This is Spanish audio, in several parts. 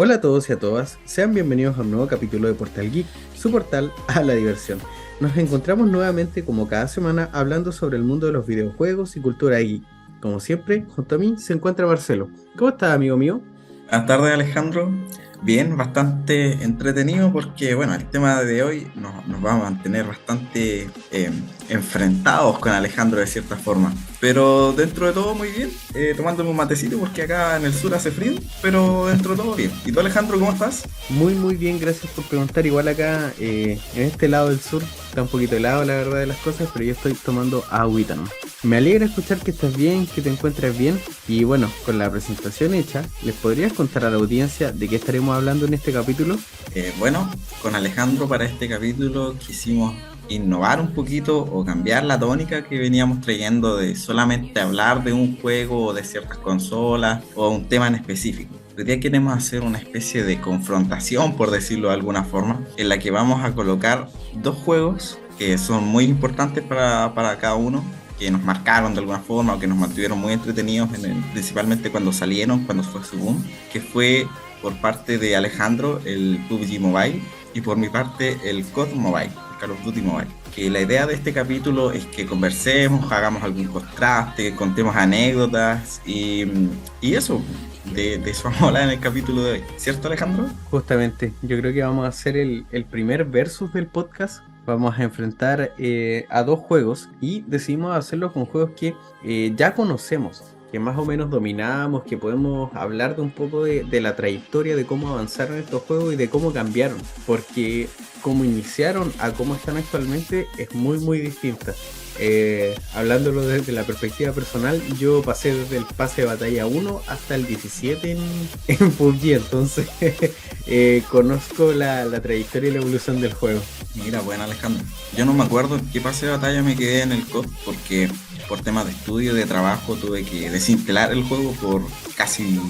Hola a todos y a todas, sean bienvenidos a un nuevo capítulo de Portal Geek, su portal a la diversión. Nos encontramos nuevamente como cada semana hablando sobre el mundo de los videojuegos y cultura geek. Como siempre, junto a mí se encuentra Marcelo. ¿Cómo estás, amigo mío? Buenas tardes, Alejandro. Bien, bastante entretenido porque, bueno, el tema de hoy nos va a mantener bastante enfrentados con Alejandro de cierta forma. Pero dentro de todo muy bien, tomándome un matecito porque acá en el sur hace frío, pero dentro de todo bien. ¿Y tú, Alejandro, cómo estás? Muy bien, gracias por preguntar. Igual acá, en este lado del sur, está un poquito helado la verdad de las cosas, pero yo estoy tomando agüita, ¿no? Me alegra escuchar que estás bien, que te encuentres bien. Y bueno, con la presentación hecha, ¿les podrías contar a la audiencia de qué estaremos hablando en este capítulo? Bueno, con Alejandro para este capítulo quisimos innovar un poquito o cambiar la tónica que veníamos trayendo de solamente hablar de un juego o de ciertas consolas o un tema en específico. Hoy día queremos hacer una especie de confrontación, por decirlo de alguna forma, en la que vamos a colocar dos juegos que son muy importantes para cada uno, que nos marcaron de alguna forma o que nos mantuvieron muy entretenidos, principalmente cuando salieron, cuando fue su boom, que fue por parte de Alejandro el PUBG Mobile y por mi parte el COD Mobile, el Call of Duty Mobile. Que la idea de este capítulo es que conversemos, hagamos algún contraste, contemos anécdotas y eso, de eso vamos a hablar en el capítulo de hoy. ¿Cierto, Alejandro? Justamente, yo creo que vamos a hacer el primer versus del podcast. Vamos a enfrentar a dos juegos y decidimos hacerlo con juegos que ya conocemos, que más o menos dominamos, que podemos hablar de un poco de la trayectoria, de cómo avanzaron estos juegos y de cómo cambiaron, porque cómo iniciaron a cómo están actualmente es muy distinta. Hablándolo desde la perspectiva personal, yo pasé desde el pase de batalla 1 hasta el 17 en PUBG, entonces conozco la trayectoria y la evolución del juego. Mira, bueno, Alejandro, yo no me acuerdo en qué pase de batalla me quedé en el COD porque por temas de estudio y de trabajo tuve que desinstalar el juego por casi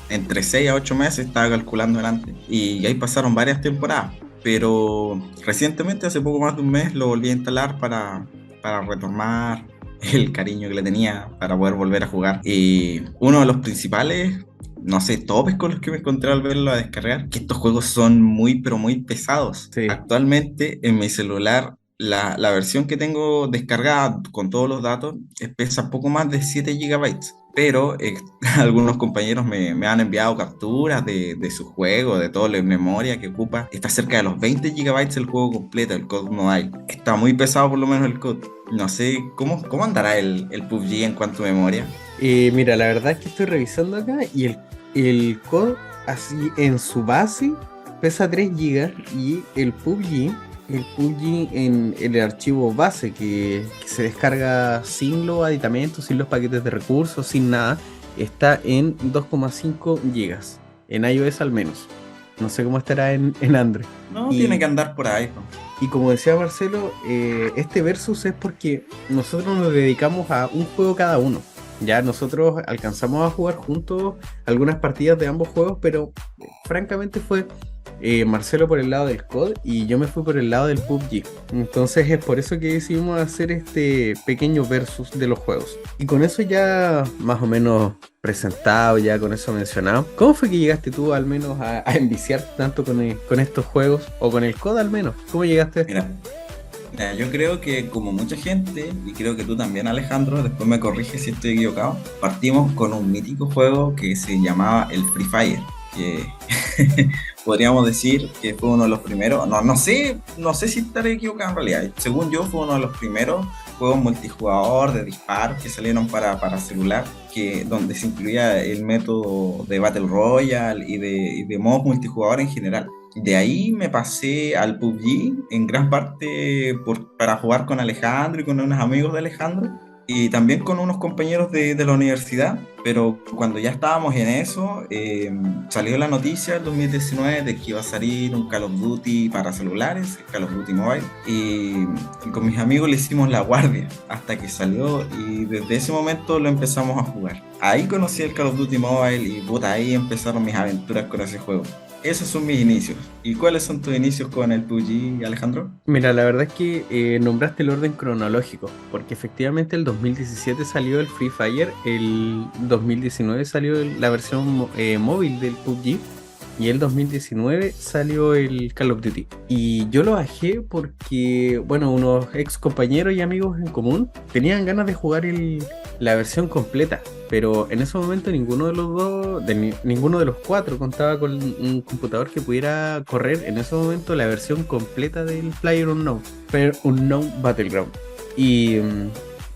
entre 6 a 8 meses, estaba calculando delante. Y ahí pasaron varias temporadas, pero recientemente, hace poco más de un mes, lo volví a instalar para retomar el cariño que le tenía para poder volver a jugar. Y uno de los principales, no sé, topes con los que me encontré al verlo a descargar, que estos juegos son muy, pero muy pesados. Sí. Actualmente en mi celular, la versión que tengo descargada con todos los datos pesa poco más de 7 GB. Pero algunos compañeros me han enviado capturas de su juego, de toda la memoria que ocupa. Está cerca de los 20 GB el juego completo, el COD Mobile. Está muy pesado por lo menos el COD. No sé, ¿cómo andará el PUBG en cuanto a memoria? Mira, la verdad es que estoy revisando acá y el COD así en su base pesa 3 gigas y el PUBG en el archivo base que se descarga sin los aditamentos, sin los paquetes de recursos, sin nada, está en 2,5 gigas, en iOS al menos. No sé cómo estará en Android. No, tiene Y, que andar por ahí, po. y como decía Marcelo, este versus es porque nosotros nos dedicamos a un juego cada uno. Ya nosotros alcanzamos a jugar juntos algunas partidas de ambos juegos, pero francamente fue Marcelo por el lado del COD y yo me fui por el lado del PUBG. Entonces es por eso que decidimos hacer este pequeño versus de los juegos. Y con eso ya más o menos presentado, ya con eso mencionado, ¿cómo fue que llegaste tú al menos a enviciarte tanto con estos juegos? O con el COD al menos. ¿Cómo llegaste a esto? Mira, yo creo que como mucha gente, y creo que tú también, Alejandro, después me corriges si estoy equivocado, partimos con un mítico juego que se llamaba el Free Fire, que podríamos decir que fue uno de los primeros, no sé si estaré equivocado en realidad, según yo fue uno de los primeros juegos multijugador de disparos que salieron para celular, donde se incluía el método de Battle Royale y de modos multijugador en general. De ahí me pasé al PUBG en gran parte para jugar con Alejandro y con unos amigos de Alejandro y también con unos compañeros de la universidad, pero cuando ya estábamos en eso, salió la noticia en 2019 de que iba a salir un Call of Duty para celulares, el Call of Duty Mobile, y con mis amigos le hicimos la guardia hasta que salió y desde ese momento lo empezamos a jugar. Ahí conocí el Call of Duty Mobile y puta, ahí empezaron mis aventuras con ese juego. Esos son mis inicios. ¿Y cuáles son tus inicios con el PUBG, Alejandro? Mira, la verdad es que nombraste el orden cronológico, porque efectivamente el 2017 salió el Free Fire, el 2019 salió la versión móvil del PUBG, y el 2019 salió el Call of Duty. Y yo lo bajé porque, bueno, unos ex compañeros y amigos en común tenían ganas de jugar la versión completa. Pero en ese momento ninguno de los dos, ninguno de los cuatro contaba con un computador que pudiera correr en ese momento la versión completa del PlayerUnknown Battleground. Y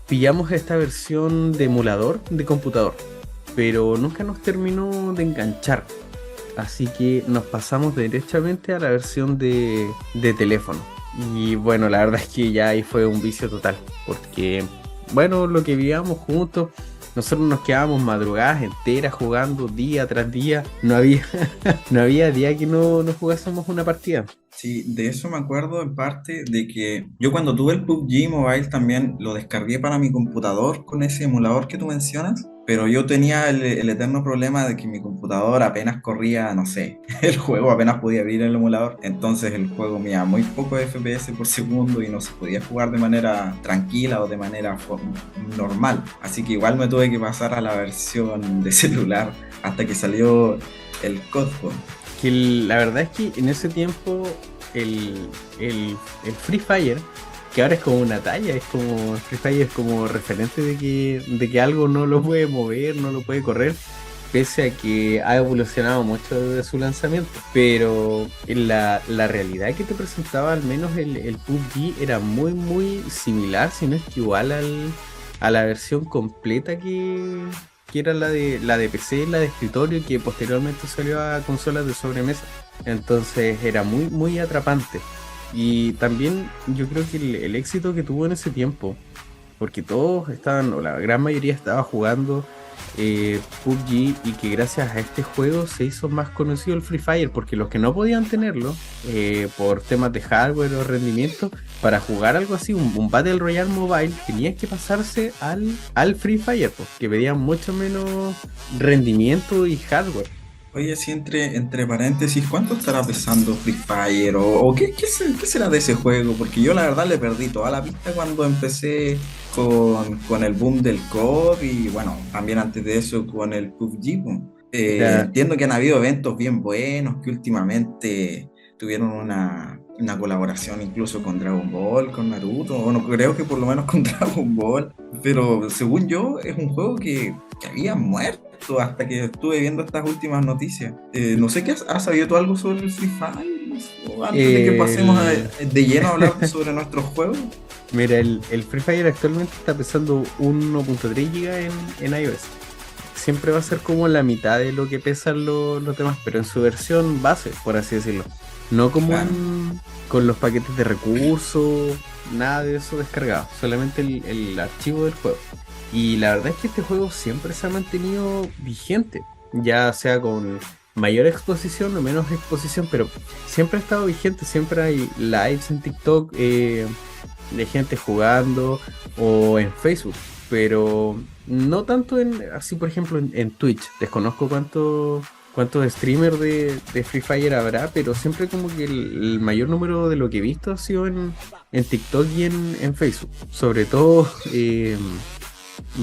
pillamos esta versión de emulador de computador, pero nunca nos terminó de enganchar. Así que nos pasamos derechamente a la versión de teléfono. Y bueno, la verdad es que ya ahí fue un vicio total. Porque, bueno, lo que vivíamos juntos, nosotros nos quedábamos madrugadas enteras jugando día tras día. No había, no había día que no jugásemos una partida. Sí, de eso me acuerdo en parte de que yo cuando tuve el PUBG Mobile también lo descargué para mi computador con ese emulador que tú mencionas, pero yo tenía el eterno problema de que mi computador apenas corría, no sé, el juego apenas podía abrir el emulador, entonces el juego me daba muy poco FPS por segundo y no se podía jugar de manera tranquila o de manera normal, así que igual me tuve que pasar a la versión de celular hasta que salió el COD. Que la verdad es que en ese tiempo el, el Free Fire, que ahora es como una talla, es como Free Fire es como referente de que algo no lo puede mover, no lo puede correr, pese a que ha evolucionado mucho desde su lanzamiento. Pero la realidad que te presentaba al menos el PUBG era muy similar, si no es que igual a la versión completa que era la de PC, la de escritorio, que posteriormente salió a consolas de sobremesa. Entonces era muy atrapante. Y también yo creo que el éxito que tuvo en ese tiempo, porque todos estaban, o la gran mayoría estaba jugando PUBG, y que gracias a este juego se hizo más conocido el Free Fire, porque los que no podían tenerlo por temas de hardware o rendimiento, para jugar algo así, un Battle Royale mobile, tenían que pasarse al Free Fire, pues, que pedían mucho menos rendimiento y hardware. Oye, sí, entre paréntesis, ¿cuánto estará pesando Free Fire? ¿O qué será de ese juego? Porque yo la verdad le perdí toda la pista cuando empecé con el boom del COD y bueno, también antes de eso con el PUBG. Po. Era, Entiendo que han habido eventos bien buenos, que últimamente tuvieron una colaboración incluso con Dragon Ball, con Naruto, bueno, creo que por lo menos con Dragon Ball, pero según yo es un juego que había muerto hasta que estuve viendo estas últimas noticias. No sé qué has sabido tú algo sobre el Free Fire o antes de que pasemos el- de lleno a hablar sobre nuestros juegos. Mira, el Free Fire actualmente está pesando 1.3 GB en iOS. Siempre va a ser como la mitad de lo que pesan los demás, pero en su versión base, por así decirlo. No como Claro. con los paquetes de recursos, nada de eso descargado, solamente el archivo del juego. Y la verdad es que este juego siempre se ha mantenido vigente, ya sea con mayor exposición o menos exposición, pero siempre ha estado vigente, siempre hay lives en TikTok de gente jugando o en Facebook, pero no tanto así por ejemplo en Twitch. Desconozco cuántos streamers de Free Fire habrá, pero siempre como que el mayor número de lo que he visto ha sido en TikTok y en Facebook. Sobre todo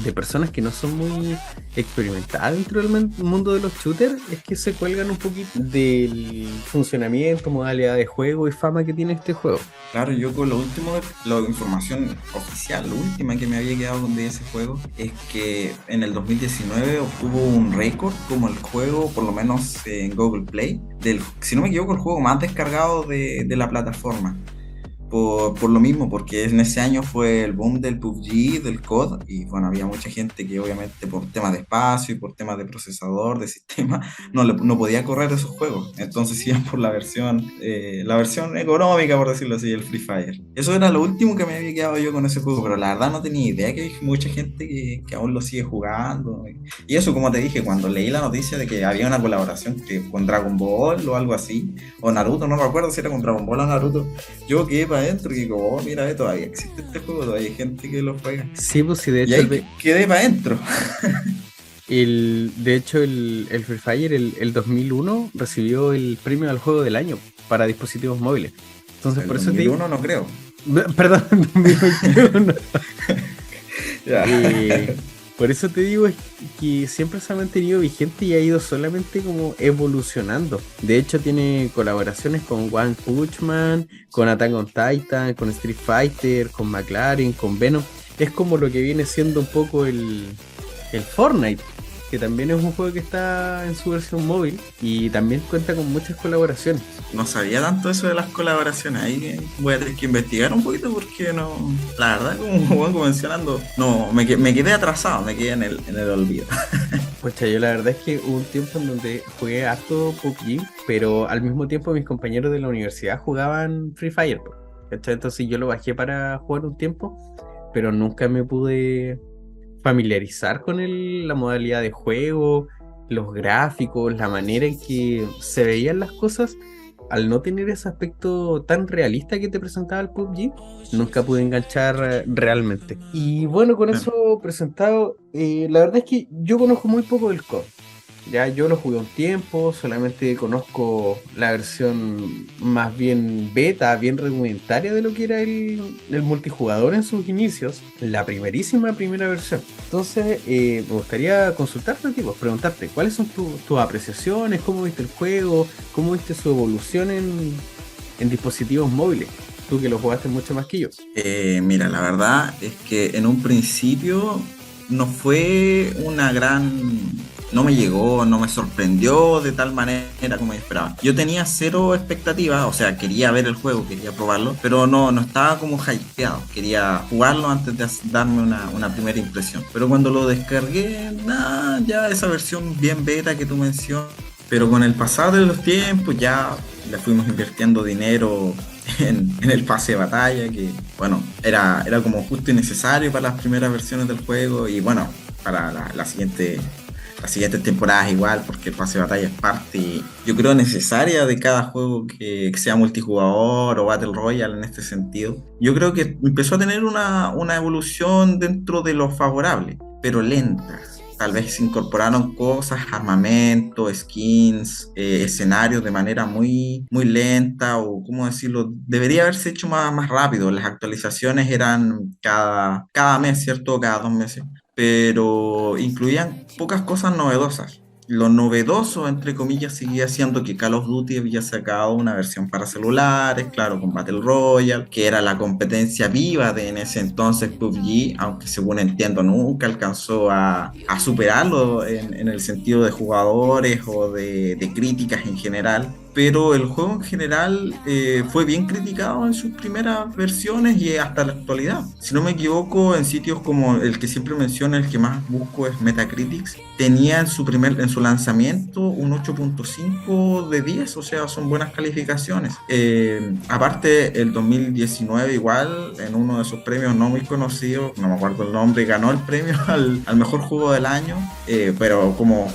de personas que no son muy experimentadas dentro del mundo de los shooters, es que se cuelgan un poquito del funcionamiento, modalidad de juego y fama que tiene este juego. Claro, yo con lo último, la información oficial, lo última que me había quedado de ese juego, es que en el 2019 obtuvo un récord como el juego, por lo menos en Google Play, si no me equivoco, el juego más descargado de la plataforma. Por lo mismo, porque en ese año fue el boom del PUBG, del COD, y bueno, había mucha gente que obviamente por temas de espacio y por temas de procesador, de sistema, no podía correr esos juegos. Entonces iban por la versión económica, por decirlo así, el Free Fire. Eso era lo último que me había quedado yo con ese juego, pero la verdad no tenía idea que hay mucha gente que aún lo sigue jugando. Y eso, como te dije, cuando leí la noticia de que había una colaboración con Dragon Ball o algo así, o Naruto, no recuerdo si era con Dragon Ball o Naruto, yo quedé para adentro y como, oh, mira, todavía existe este juego, todavía hay gente que lo juega. Sí, pues sí, de Y hecho, ahí quedé para adentro. el Free Fire, el 2001, recibió el premio al juego del año para dispositivos móviles. Entonces, El por eso te digo. 2001 no creo. Perdón, 2021. Ya. Eh, Por eso te digo es que siempre se ha mantenido vigente y ha ido solamente como evolucionando. De hecho tiene colaboraciones con One Punch Man, con Attack on Titan, con Street Fighter, con McLaren, con Venom. Es como lo que viene siendo un poco el Fortnite, que también es un juego que está en su versión móvil y también cuenta con muchas colaboraciones. No sabía tanto eso de las colaboraciones. Ahí voy a tener que investigar un poquito porque no. La verdad, como vengo mencionando, no, me quedé atrasado, me quedé en el olvido. Pucha, yo la verdad es que hubo un tiempo en donde jugué harto PUBG, pero al mismo tiempo mis compañeros de la universidad jugaban Free Fire, po, ¿cachai? Entonces yo lo bajé para jugar un tiempo, pero nunca me pude familiarizar con la modalidad de juego, los gráficos, la manera en que se veían las cosas. Al no tener ese aspecto tan realista que te presentaba el PUBG, nunca pude enganchar realmente. Y bueno, con eso presentado, la verdad es que yo conozco muy poco del COD. Ya yo lo jugué un tiempo, solamente conozco la versión más bien beta, bien rudimentaria de lo que era el multijugador en sus inicios, la primerísima primera versión. Entonces, me gustaría consultarte, tipo, preguntarte, ¿cuáles son tus apreciaciones? ¿Cómo viste el juego? ¿Cómo viste su evolución en dispositivos móviles? Tú que lo jugaste mucho más que yo. Mira, la verdad es que en un principio no fue una gran. No me llegó, no me sorprendió de tal manera como yo esperaba. Yo tenía cero expectativas, o sea, quería ver el juego, quería probarlo, pero no estaba como hypeado. Quería jugarlo antes de darme una primera impresión. Pero cuando lo descargué, nada, ya esa versión bien beta que tú mencionas. Pero con el pasar de los tiempos ya le fuimos invirtiendo dinero en el pase de batalla, que bueno, era como justo y necesario para las primeras versiones del juego y bueno, para las siguientes temporadas igual, porque el pase de batalla es parte, yo creo, necesaria de cada juego que sea multijugador o Battle Royale en este sentido. Yo creo que empezó a tener una evolución dentro de lo favorable, pero lenta. Tal vez se incorporaron cosas, armamento, skins, escenarios de manera muy lenta o, ¿cómo decirlo? Debería haberse hecho más rápido. Las actualizaciones eran cada mes, ¿cierto? Cada 2 meses, pero incluían pocas cosas novedosas. Lo novedoso, entre comillas, seguía siendo que Call of Duty había sacado una versión para celulares, claro, con Battle Royale, que era la competencia viva de en ese entonces PUBG, aunque según entiendo nunca alcanzó a superarlo en el sentido de jugadores o de críticas en general. Pero el juego en general fue bien criticado en sus primeras versiones y hasta la actualidad. Si no me equivoco, en sitios como el que siempre menciono, el que más busco es Metacritic, tenía en su lanzamiento un 8.5 de 10, o sea, son buenas calificaciones. Aparte, el 2019 igual, en uno de esos premios no muy conocidos, no me acuerdo el nombre, ganó el premio al mejor juego del año, pero como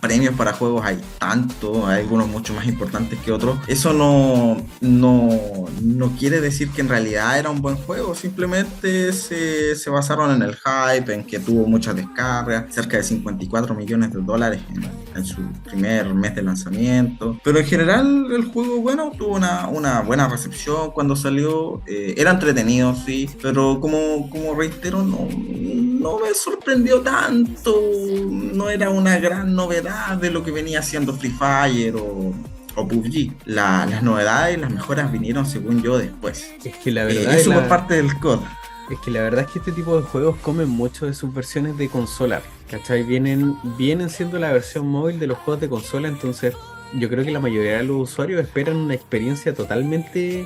premios para juegos hay tanto, hay algunos mucho más importantes que otros. Eso no quiere decir que en realidad era un buen juego, simplemente se basaron en el hype, en que tuvo muchas descargas, cerca de 54 millones de dólares en su primer mes de lanzamiento. Pero en general el juego, bueno, tuvo una buena recepción cuando salió, era entretenido, sí, pero como reitero, no me sorprendió tanto, no era una gran novedad de lo que venía haciendo Free Fire o PUBG. Las novedades y las mejoras vinieron, según yo, después. Es que la verdad Eso por parte del COD. Es que la verdad es que este tipo de juegos comen mucho de sus versiones de consola, ¿cachai? Vienen siendo la versión móvil de los juegos de consola, entonces yo creo que la mayoría de los usuarios esperan una experiencia totalmente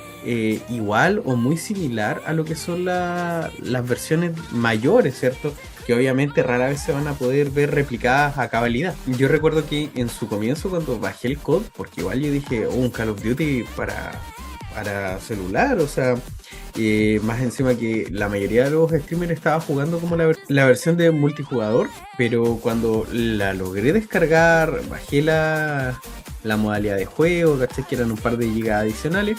igual o muy similar a lo que son las versiones mayores, ¿cierto? Que obviamente rara vez se van a poder ver replicadas a cabalidad. Yo recuerdo que en su comienzo cuando bajé el COD, porque igual yo dije, un Call of Duty para celular, o sea, más encima que la mayoría de los streamers estaba jugando como la versión de multijugador, pero cuando la logré descargar, bajé la modalidad de juego, caché que eran un par de gigas adicionales,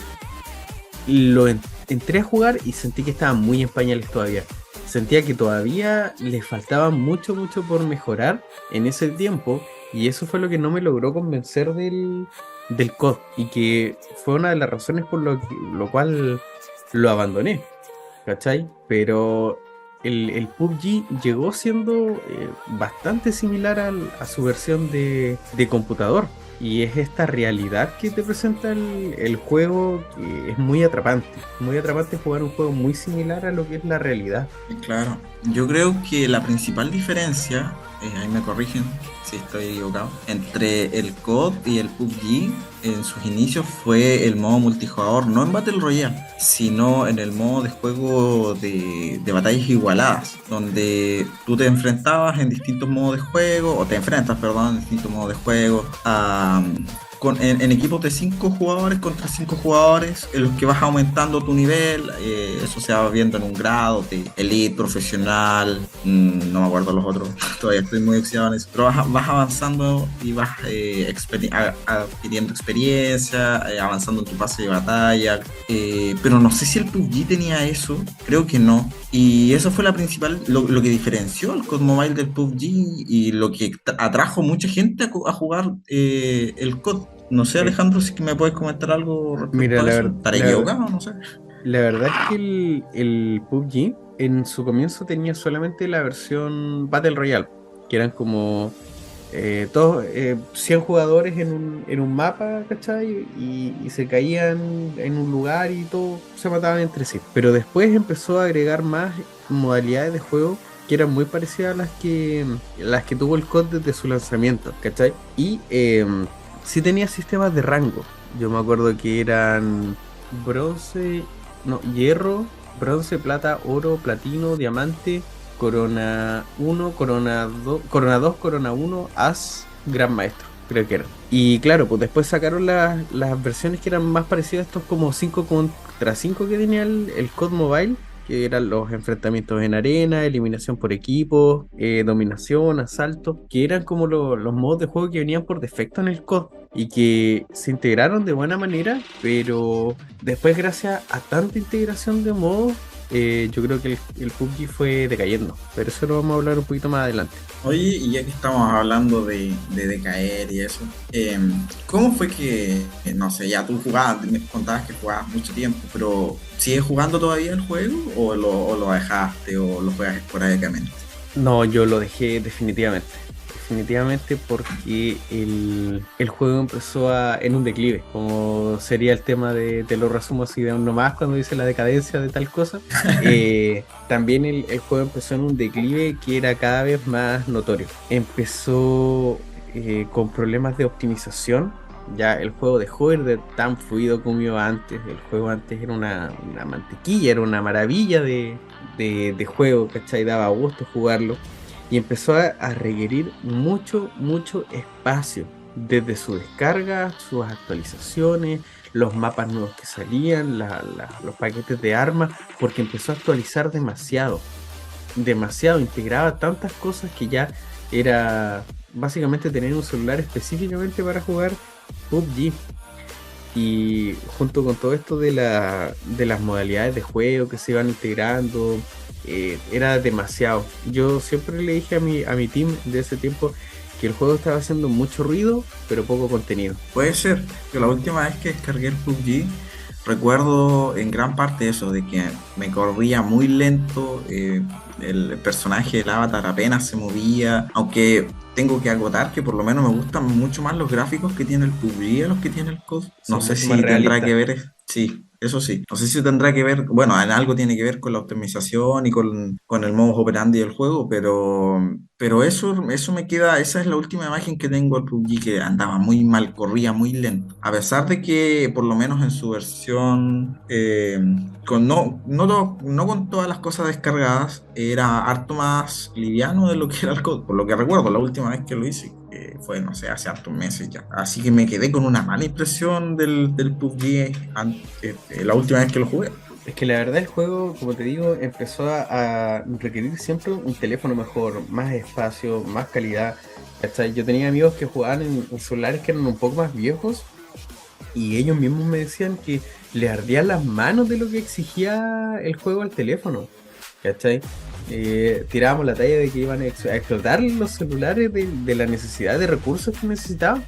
entré a jugar y sentí que estaba muy en pañales todavía. Sentía que todavía le faltaba mucho por mejorar en ese tiempo, y eso fue lo que no me logró convencer del COD, y que fue una de las razones por lo cual lo abandoné, ¿cachai? Pero el PUBG llegó siendo bastante similar a su versión de computador. Y es esta realidad que te presenta el juego que es muy atrapante. Muy atrapante jugar un juego muy similar a lo que es la realidad. Claro, yo creo que la principal diferencia, ahí me corrigen si estoy equivocado, entre el COD y el PUBG en sus inicios fue el modo multijugador, no en Battle Royale, sino en el modo de juego de batallas igualadas, donde tú te enfrentabas en distintos modos de juego, o te enfrentas, perdón, en distintos modos de juego, en equipos de 5 jugadores contra 5 jugadores, en los que vas aumentando tu nivel, eso se va viendo en un grado de elite, profesional, no me acuerdo los otros, todavía estoy muy oxidado en eso, pero vas avanzando y vas adquiriendo experiencia, avanzando en tu pase de batalla, pero no sé si el PUBG tenía eso, creo que no, y eso fue lo que diferenció el COD Mobile del PUBG y lo que atrajo mucha gente a jugar el COD. No sé, Mi- Alejandro, si que me puedes comentar algo Mira, respecto a eso. ¿Estaré equivocado? No sé. la verdad es que el PUBG en su comienzo tenía solamente la versión Battle Royale, que eran como todos 100 jugadores en un mapa, ¿cachai? Y se caían en un lugar y todos se mataban entre sí. Pero después empezó a agregar más modalidades de juego que eran muy parecidas a las que tuvo el COD desde su lanzamiento, ¿cachai? Y sí tenía sistemas de rango. Yo me acuerdo que eran bronce, no, hierro, bronce, plata, oro, platino, diamante, corona 1, corona 2, corona 1, as, gran maestro, creo que era. Y claro, pues después sacaron las versiones que eran más parecidas a estos como 5 contra 5 que tenía el COD Mobile, que eran los enfrentamientos en arena, eliminación por equipos, dominación, asalto, que eran como los modos de juego que venían por defecto en el COD y que se integraron de buena manera, pero después gracias a tanta integración de modos, yo creo que el PUBG fue decayendo, pero eso lo vamos a hablar un poquito más adelante. Oye, y ya que estamos hablando de decaer y eso, ¿cómo fue que, no sé, ya tú jugabas, me contabas que jugabas mucho tiempo, pero ¿sigues jugando todavía el juego o lo dejaste o lo juegas esporádicamente? No, yo lo dejé definitivamente. Definitivamente porque el juego empezó en un declive, como sería el tema te lo resumo así de un nomás cuando dice la decadencia de tal cosa. También el juego empezó en un declive que era cada vez más notorio. Empezó con problemas de optimización. Ya el juego dejó de ir de tan fluido como iba antes. El juego antes era una mantequilla, era una maravilla de juego, ¿cachai? Daba gusto jugarlo y empezó a requerir mucho espacio, desde su descarga, sus actualizaciones, los mapas nuevos que salían, los paquetes de armas, porque empezó a actualizar demasiado, integraba tantas cosas que ya era básicamente tener un celular específicamente para jugar PUBG. Y junto con todo esto de las modalidades de juego que se iban integrando, era demasiado. Yo siempre le dije a mi team de ese tiempo que el juego estaba haciendo mucho ruido, pero poco contenido. Puede ser que la última vez que descargué el PUBG, recuerdo en gran parte eso, de que me corría muy lento, el personaje del avatar apenas se movía, aunque tengo que acotar que por lo menos me gustan mucho más los gráficos que tiene el PUBG a los que tiene el COD. No Son sé mucho más si tendrá que realistas. ver, sí, eso sí, no sé si tendrá que ver, bueno, en algo tiene que ver con la optimización y con el modo operandi del juego, pero eso me queda, esa es la última imagen que tengo del PUBG, que andaba muy mal, corría muy lento, a pesar de que por lo menos en su versión, no con todas las cosas descargadas, era harto más liviano de lo que era el COD, por lo que recuerdo, la última vez que lo hice, que fue, no sé, hace hartos meses ya. Así que me quedé con una mala impresión del PUBG la última vez que lo jugué. Es que la verdad el juego, como te digo, empezó a requerir siempre un teléfono mejor, más espacio, más calidad. ¿Cachai? Yo tenía amigos que jugaban en celulares que eran un poco más viejos y ellos mismos me decían que le ardían las manos de lo que exigía el juego al teléfono. ¿Cachai? Tirábamos la talla de que iban a explotar los celulares de la necesidad de recursos que necesitaban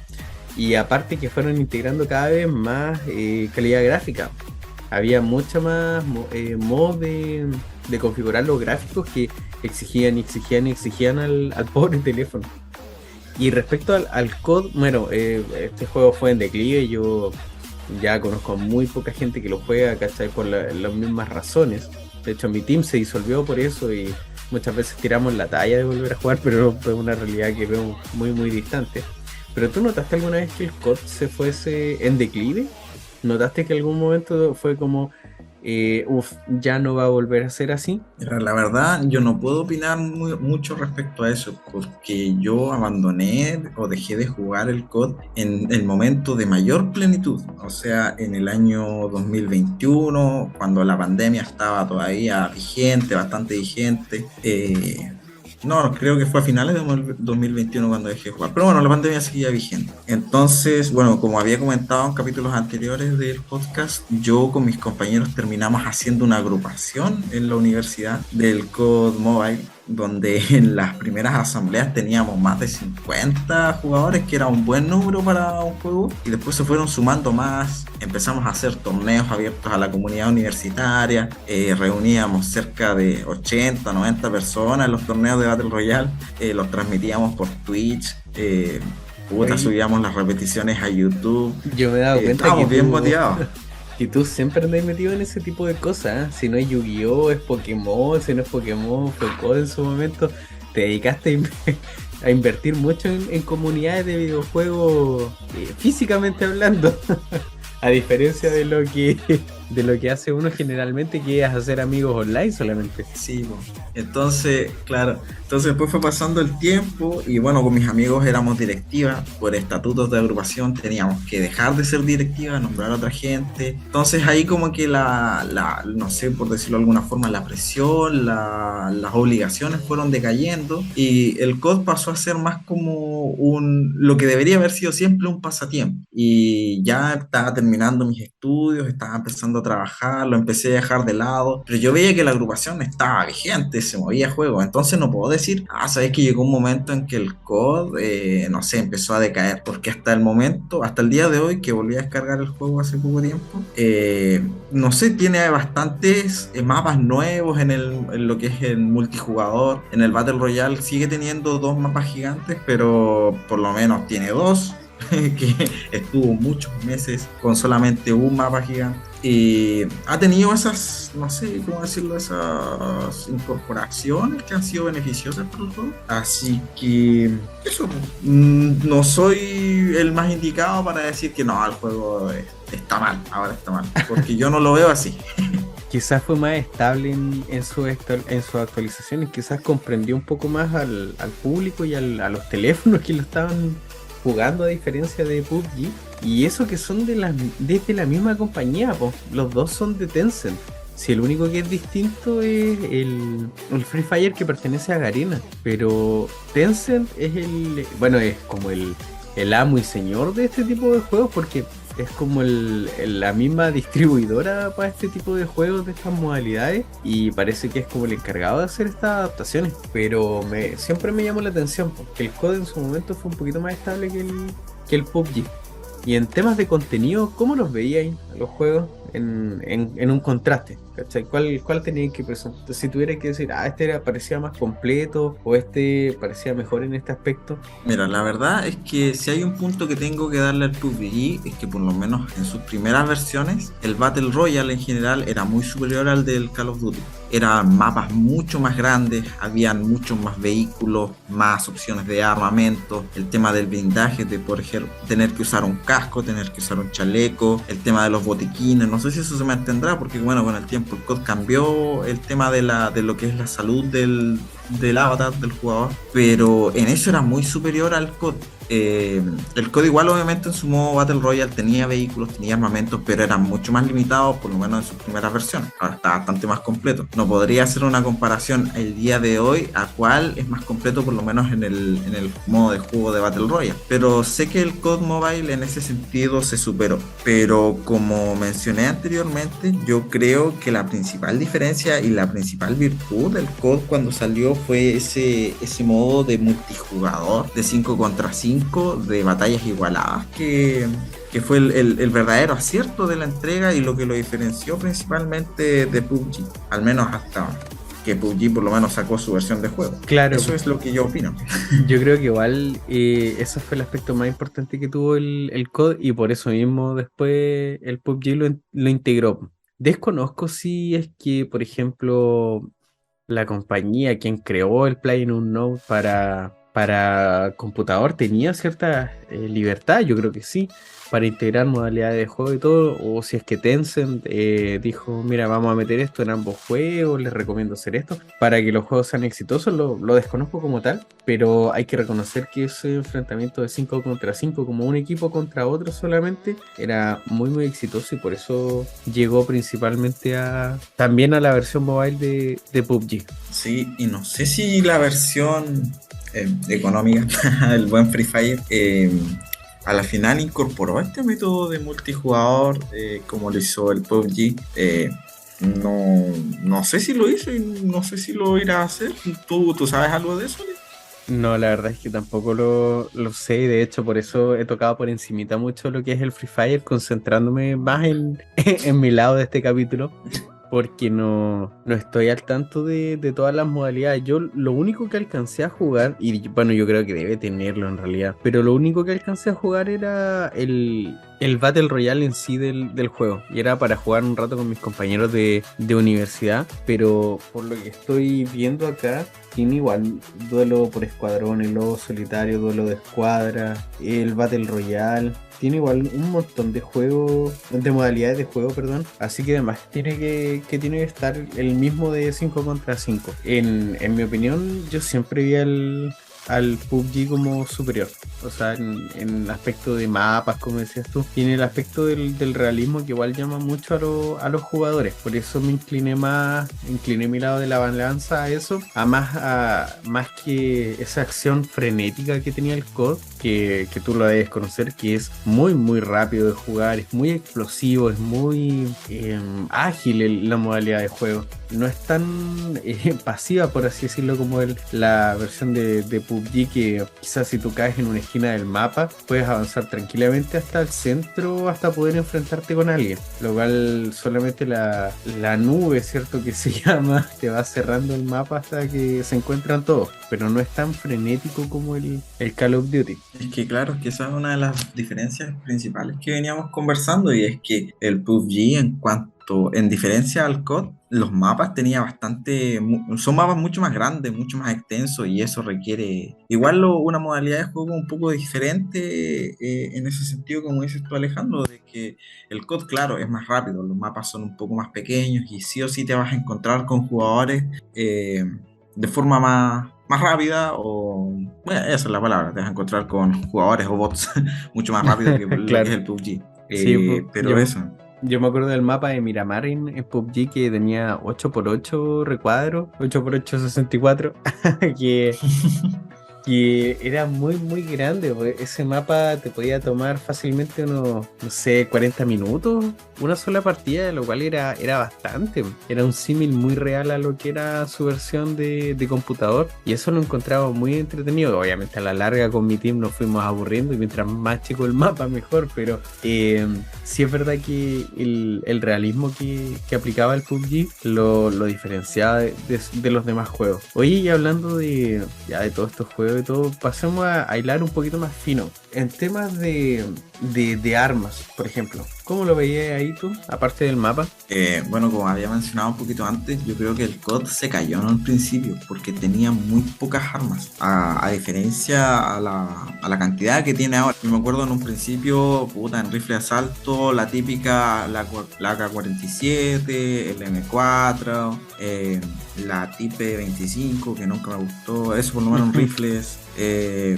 y aparte que fueron integrando cada vez más calidad gráfica. había mucha más modos de configurar los gráficos que exigían y exigían y exigían al pobre teléfono. Y respecto al COD, bueno, este juego fue en declive, yo ya conozco a muy poca gente que lo juega, ¿cachai? Por las mismas razones. De hecho, mi team se disolvió por eso y muchas veces tiramos la talla de volver a jugar, pero es una realidad que veo muy, muy distante. ¿Pero tú notaste alguna vez que el COD se fuese en declive? ¿Notaste que algún momento fue como, ya no va a volver a ser así? Pero la verdad, yo no puedo opinar mucho respecto a eso, porque yo abandoné o dejé de jugar el COD en el momento de mayor plenitud, o sea, en el año 2021, cuando la pandemia estaba todavía vigente, bastante vigente. No, creo que fue a finales de 2021 cuando dejé de jugar. Pero bueno, la pandemia seguía vigente. Entonces, bueno, como había comentado en capítulos anteriores del podcast, yo con mis compañeros terminamos haciendo una agrupación en la universidad del COD Mobile, donde en las primeras asambleas teníamos más de 50 jugadores, que era un buen número para un juego, y después se fueron sumando más, empezamos a hacer torneos abiertos a la comunidad universitaria, reuníamos cerca de 80, 90 personas en los torneos de Battle Royale, los transmitíamos por Twitch, Oye, subíamos las repeticiones a YouTube, yo me he dado cuenta que estábamos bien motivados. que tú siempre andas metido en ese tipo de cosas, ¿eh? Si no es Yu-Gi-Oh, es Pokémon, si no es Pokémon, fue COD en su momento. Te dedicaste a invertir mucho en comunidades de videojuegos, físicamente hablando. A diferencia de lo que hace uno generalmente, que es hacer amigos online solamente. Sí, po. Entonces, claro, entonces después fue pasando el tiempo y bueno, con mis amigos éramos directiva, por estatutos de agrupación teníamos que dejar de ser directiva, nombrar a otra gente. Entonces ahí como que no sé, por decirlo de alguna forma, la presión, las obligaciones fueron decayendo y el COD pasó a ser más como lo que debería haber sido siempre un pasatiempo. Y ya estaba terminando mis estudios, estaba empezando a trabajar, lo empecé a dejar de lado, pero yo veía que la agrupación estaba vigente, se movía juego, entonces no puedo decir, sabes que llegó un momento en que el COD, no sé, empezó a decaer, porque hasta el momento, hasta el día de hoy, que volví a descargar el juego hace poco tiempo, no sé, tiene bastantes mapas nuevos en lo que es el multijugador, en el Battle Royale sigue teniendo dos mapas gigantes, pero por lo menos tiene dos, que estuvo muchos meses con solamente un mapa gigante. Y ha tenido esas, no sé cómo decirlo, esas incorporaciones que han sido beneficiosas para el juego. Así que eso, no soy el más indicado para decir que no, el juego está mal, ahora está mal, porque yo no lo veo así. Quizás fue más estable en sus actualizaciones, quizás comprendió un poco más al público y a los teléfonos que lo estaban jugando, a diferencia de PUBG. Y eso que son desde la misma compañía, po. Los dos son de Tencent. Si el único que es distinto es el Free Fire, que pertenece a Garena. Pero Tencent es bueno, es como el amo y señor de este tipo de juegos, porque es como la misma distribuidora para este tipo de juegos, de estas modalidades, y parece que es como el encargado de hacer estas adaptaciones. Pero siempre me llamó la atención, porque el COD en su momento fue un poquito más estable que el PUBG. Y en temas de contenido, ¿cómo los veíais los juegos en un contraste? ¿Cachai? ¿Cuál teníais que presentar? Si tuviera que decir, parecía más completo, o este parecía mejor en este aspecto. Mira, la verdad es que si hay un punto que tengo que darle al PUBG es que por lo menos en sus primeras versiones el Battle Royale en general era muy superior al del Call of Duty. Eran mapas mucho más grandes, habían muchos más vehículos, más opciones de armamento, el tema del blindaje, de por ejemplo tener que usar un casco, tener que usar un chaleco, el tema de los botiquines, no sé si eso se mantendrá porque bueno, con el tiempo el COD cambió el tema de lo que es la salud del avatar del jugador, pero en eso era muy superior al COD. El COD igual obviamente en su modo Battle Royale tenía vehículos, tenía armamentos, pero eran mucho más limitados, por lo menos en sus primeras versiones. Ahora está bastante más completo. No podría hacer una comparación el día de hoy a cuál es más completo, por lo menos en el modo de juego de Battle Royale. Pero sé que el COD Mobile en ese sentido se superó. Pero como mencioné anteriormente, yo creo que la principal diferencia y la principal virtud del COD cuando salió fue ese modo de multijugador de 5 contra 5 5 de batallas igualadas, que fue el verdadero acierto de la entrega y lo que lo diferenció principalmente de PUBG, al menos hasta que PUBG por lo menos sacó su versión de juego. Claro, Eso es lo que yo opino. yo creo que igual ese fue el aspecto más importante que tuvo el COD y por eso mismo después el PUBG lo integró. Desconozco si es que, por ejemplo, la compañía quien creó el PlayerUnknown's para computador tenía cierta libertad, yo creo que sí, para integrar modalidades de juego y todo, o si es que Tencent dijo, mira, vamos a meter esto en ambos juegos, les recomiendo hacer esto, para que los juegos sean exitosos, lo desconozco como tal, pero hay que reconocer que ese enfrentamiento de 5 contra 5 como un equipo contra otro solamente, era muy muy exitoso y por eso llegó principalmente también a la versión mobile de PUBG. Sí, y no sé si la versión económica, el buen Free Fire, a la final incorporó este método de multijugador como lo hizo el PUBG. No, no sé si lo hizo y no sé si lo irá a hacer. ¿Tú sabes algo de eso, Lee? No, la verdad es que tampoco lo sé, de hecho por eso he tocado por encimita mucho lo que es el Free Fire, concentrándome más en mi lado de este capítulo, porque no estoy al tanto de todas las modalidades. Yo lo único que alcancé a jugar, y bueno, yo creo que debe tenerlo en realidad, pero lo único que alcancé a jugar era el Battle Royale en sí del juego. Y era para jugar un rato con mis compañeros de universidad, pero por lo que estoy viendo acá, tiene igual duelo por escuadrones, lobo solitario, duelo de escuadra, el Battle Royale. Tiene igual un montón de juegos, de modalidades de juego, perdón. Así que además tiene que estar el mismo de 5 contra 5. En mi opinión, yo siempre vi al PUBG como superior. O sea, en el aspecto de mapas, como decías tú, tiene el aspecto del realismo que igual llama mucho a los jugadores. Por eso me incliné mi lado de la balanza a eso, más que esa acción frenética que tenía el COD, que tú lo debes conocer, que es muy muy rápido de jugar, es muy explosivo, es muy ágil la modalidad de juego. No es tan pasiva, por así decirlo, como la versión de PUBG, que quizás si tú caes en una esquina del mapa puedes avanzar tranquilamente hasta el centro, hasta poder enfrentarte con alguien, lo cual solamente la nube, ¿cierto? Que se llama, te va cerrando el mapa hasta que se encuentran todos, pero no es tan frenético como el Call of Duty. Es que claro, es que esa es una de las diferencias principales que veníamos conversando y es que el PUBG en diferencia al COD, los mapas tenía son mapas mucho más grandes, mucho más extensos y eso requiere igual una modalidad de juego un poco diferente en ese sentido, como dices tú, Alejandro, de que el COD, claro, es más rápido, los mapas son un poco más pequeños y sí o sí te vas a encontrar con jugadores de forma más rápida o, bueno, esa es la palabra, te vas a encontrar con jugadores o bots mucho más rápido que lo que es Claro, el PUBG. sí, Pero eso. yo me acuerdo del mapa de Miramar en PUBG que tenía 8x8 recuadros, 8x8 64, que que era muy muy grande, pues. Ese mapa te podía tomar fácilmente unos, no sé, 40 minutos, una sola partida, lo cual era bastante. Era un símil muy real a lo que era su versión de computador, y eso lo encontraba muy entretenido. Obviamente a la larga con mi team nos fuimos aburriendo y mientras más chico el mapa mejor, pero sí es verdad que el realismo que aplicaba el PUBG lo diferenciaba de los demás juegos. Oye, y hablando ya de todos estos juegos y todo, pasemos a hilar un poquito más fino. En temas de armas, por ejemplo, ¿cómo lo veías ahí tú, aparte del mapa? Bueno, como había mencionado un poquito antes, yo creo que el COD se cayó en un principio porque tenía muy pocas armas, a diferencia a la cantidad que tiene ahora. Yo me acuerdo en un principio, puta, en rifle de asalto, la típica, la AK-47, el M4, la Type 25, que nunca me gustó, eso por lo menos en rifles,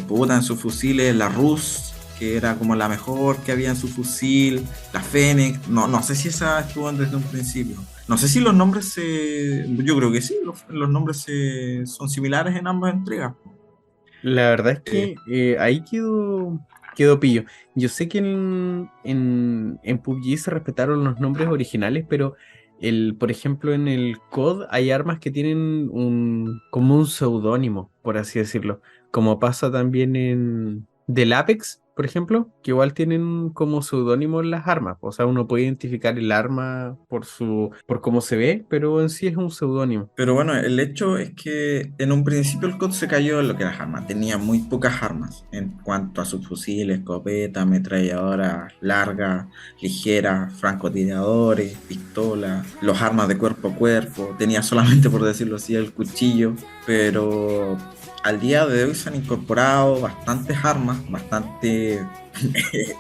puta, en sus fusiles, la Rus, que era como la mejor que había en su fusil, la Fennec, no sé si esa estuvo desde un principio. No sé si los nombres yo creo que sí, los nombres son similares en ambas entregas. La verdad es Eh, que ahí quedó pillo. Yo sé que en PUBG se respetaron los nombres originales, pero por ejemplo, en el COD hay armas que tienen como un seudónimo, por así decirlo. Como pasa también del Apex, por ejemplo, que igual tienen como seudónimo las armas. O sea, uno puede identificar el arma por cómo se ve, pero en sí es un seudónimo. Pero bueno, el hecho es que en un principio el COD se cayó en lo que era las armas. Tenía muy pocas armas en cuanto a subfusiles, escopeta, ametralladoras largas, ligeras, francotiradores, pistolas, los armas de cuerpo a cuerpo. Tenía solamente, por decirlo así, el cuchillo. Pero al día de hoy se han incorporado bastantes armas, bastante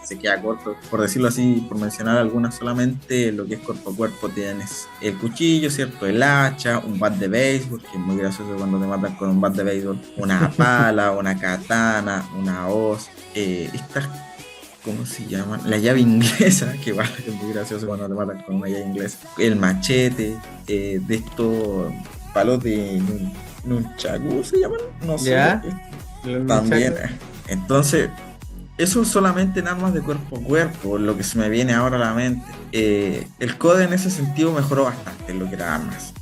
se queda corto, por decirlo así, por mencionar algunas solamente, lo que es cuerpo a cuerpo tienes el cuchillo, ¿cierto? El hacha, un bat de béisbol, que es muy gracioso cuando te matan con un bat de béisbol, una pala, una katana, una hoz, estas, ¿cómo se llaman? La llave inglesa, que vale, es muy gracioso cuando te matan con una llave inglesa, el machete, de estos palos de nunchaku, ¿se llaman? No sé. ¿Ya? También, entonces eso solamente en armas de cuerpo a cuerpo, lo que se me viene ahora a la mente. El COD en ese sentido mejoró bastante en lo que era armas.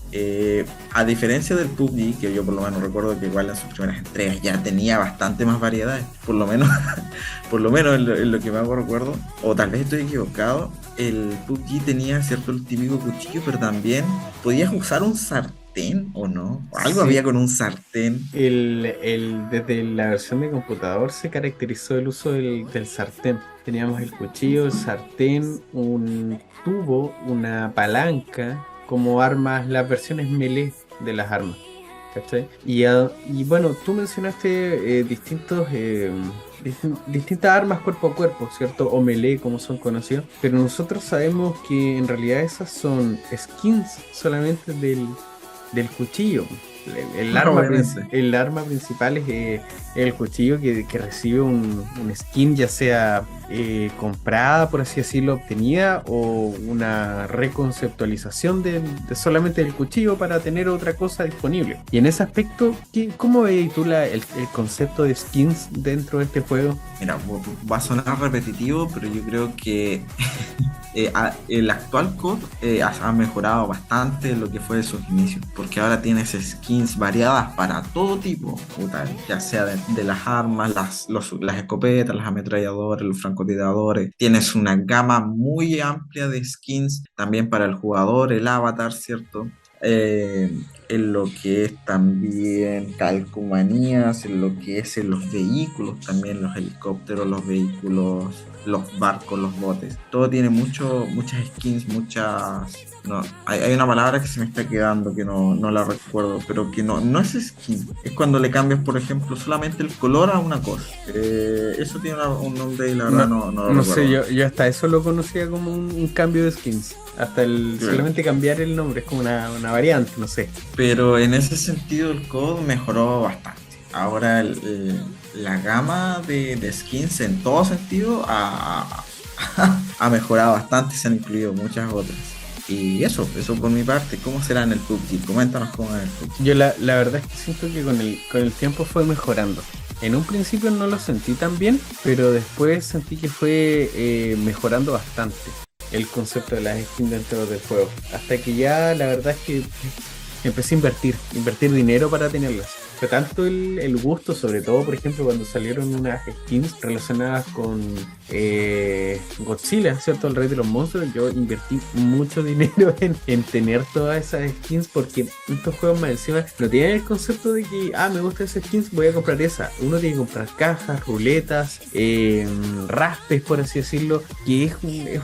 A diferencia del PUBG, que yo por lo menos recuerdo que igual en sus primeras entregas ya tenía bastante más variedades, por lo menos, por lo menos en lo que me hago recuerdo, o tal vez estoy equivocado, el PUBG tenía cierto el típico cuchillo, pero también podías usar un sartén o no, o algo Sí. había con un sartén. Desde la versión de computador se caracterizó el uso del sartén. Teníamos el cuchillo, el sartén, un tubo, una palanca, como armas, las versiones melee de las armas. ¿Cachai? Y bueno, tú mencionaste distintas armas cuerpo a cuerpo, ¿cierto? O melee, como son conocidos. Pero nosotros sabemos que en realidad esas son skins solamente del cuchillo. Obviamente. El arma principal es el cuchillo que recibe un skin, ya sea comprada, por así decirlo, obtenida, o una reconceptualización de solamente del cuchillo para tener otra cosa disponible. Y en ese aspecto, ¿cómo ves tú el concepto de skins dentro de este juego? Mira, va a sonar repetitivo, pero yo creo que el actual COD ha mejorado bastante lo que fue de sus inicios, porque ahora tienes skins variadas para todo tipo, puta, ya sea de las armas, las escopetas, las ametralladoras, los francotiradores. Tienes una gama muy amplia de skins también para el jugador, el avatar, ¿cierto? En lo que es también calcomanías, en lo que es en los vehículos, también los helicópteros, los vehículos, los barcos, los botes. Todo tiene muchas skins, muchas... No, hay una palabra que se me está quedando que no la recuerdo, pero que no es skin. Es cuando le cambias, por ejemplo, solamente el color a una cosa. Eso tiene un nombre y la verdad no lo No recuerdo. sé, yo hasta eso lo conocía como un cambio de skins. Hasta Claro. solamente cambiar el nombre es como una variante, no sé. Pero en ese sentido el COD mejoró bastante. Ahora la gama de skins en todo sentido ha mejorado bastante, se han incluido muchas otras. Y eso por mi parte. ¿Cómo será en el PUBG? Coméntanos cómo es el PUBG. Yo la verdad es que siento que con el tiempo fue mejorando. En un principio no lo sentí tan bien, pero después sentí que fue mejorando bastante el concepto de las skins dentro del juego. Hasta que ya la verdad es que empecé a invertir dinero para tenerlas. Fue tanto el gusto, sobre todo, por ejemplo, cuando salieron unas skins relacionadas con Godzilla, ¿cierto? El rey de los monstruos. Yo invertí mucho dinero en tener todas esas skins porque estos juegos más encima no tienen el concepto de que, me gusta esa skins, voy a comprar esa. Uno tiene que comprar cajas, ruletas, raspes, por así decirlo, que es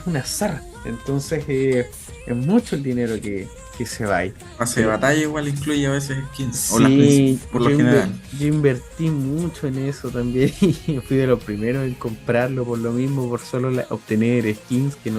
un azar. Entonces, es mucho el dinero que se va ahí. Pase de batalla igual incluye a veces skins. O Sí, por lo general. yo invertí mucho en eso también y fui de los primeros en comprarlo por lo mismo, por solo obtener skins que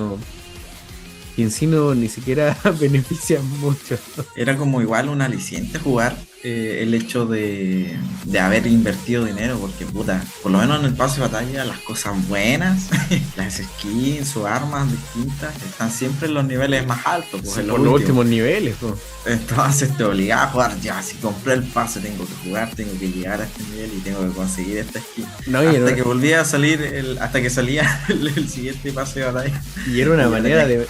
en sí no ni siquiera benefician mucho. Era como igual un aliciente jugar el hecho de haber invertido dinero, porque puta, por lo menos en el pase de batalla las cosas buenas, las skins o armas distintas están siempre en los niveles más altos, pues Sí, en por los los últimos. últimos niveles, po. Entonces te obligaba a jugar ya, si compré el pase tengo que jugar, tengo que llegar a este nivel y tengo que conseguir esta skin. No, y Hasta era, que volvía a salir, hasta que salía el siguiente pase de batalla. y era una Y ya manera tenía-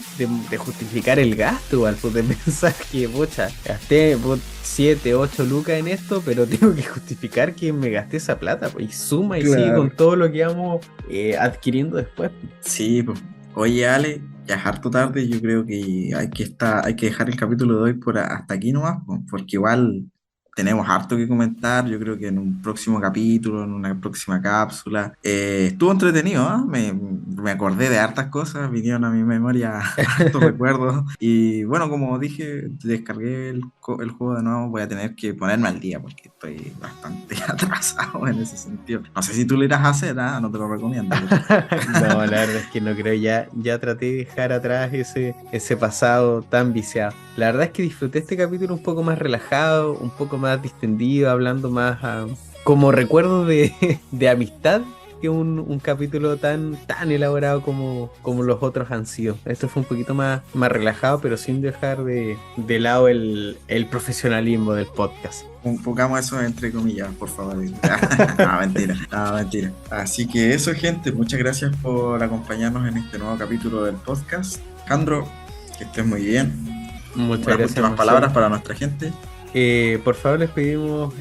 de justificar el gasto, al pues, de pensar que, pucha, gasté 7, 8 8 lucas en esto, pero tengo que justificar que me gasté esa plata, pues, y suma y sigue Claro. con todo lo que vamos adquiriendo después. Sí, pues. Oye, Ale, ya es harto tarde, yo creo que hay que dejar el capítulo de hoy hasta aquí nomás, pues, porque igual tenemos harto que comentar, yo creo que en un próximo capítulo, en una próxima cápsula. Estuvo entretenido, ¿ah? Me acordé de hartas cosas, vinieron a mi memoria hartos recuerdos, y bueno, como dije, descargué el juego de nuevo, voy a tener que ponerme al día, porque estoy bastante atrasado en ese sentido. No sé si tú lo irás a hacer, ¿ah? No te lo recomiendo, pero... No, la verdad es que no creo, ya traté de dejar atrás ese pasado tan viciado. La verdad es que disfruté este capítulo un poco más relajado, un poco más distendido, hablando más como recuerdo de amistad que un capítulo tan elaborado como los otros han sido. Esto fue un poquito más relajado, pero sin dejar de lado el profesionalismo del podcast. Pongamos eso entre comillas, por favor. No, mentira, no, mentira. Así que eso, gente, muchas gracias por acompañarnos en este nuevo capítulo del podcast. Alejandro, que estés muy bien. Muchas Unas gracias, últimas Marcelo. palabras para nuestra gente. Por favor, les pedimos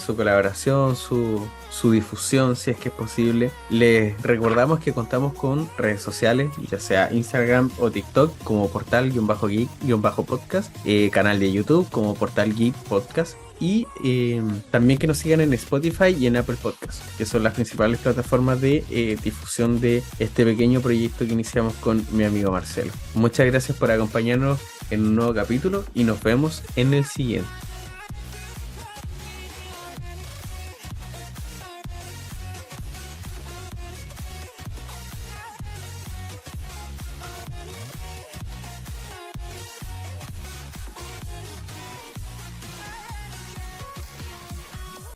su colaboración, su difusión, si es que es posible. Les recordamos que contamos con redes sociales, ya sea Instagram o TikTok, como portal-geek-podcast, canal de YouTube como Portal Geek Podcast, y también que nos sigan en Spotify y en Apple Podcast, que son las principales plataformas de difusión de este pequeño proyecto que iniciamos con mi amigo Marcelo. Muchas gracias por acompañarnos en un nuevo capítulo y nos vemos en el siguiente.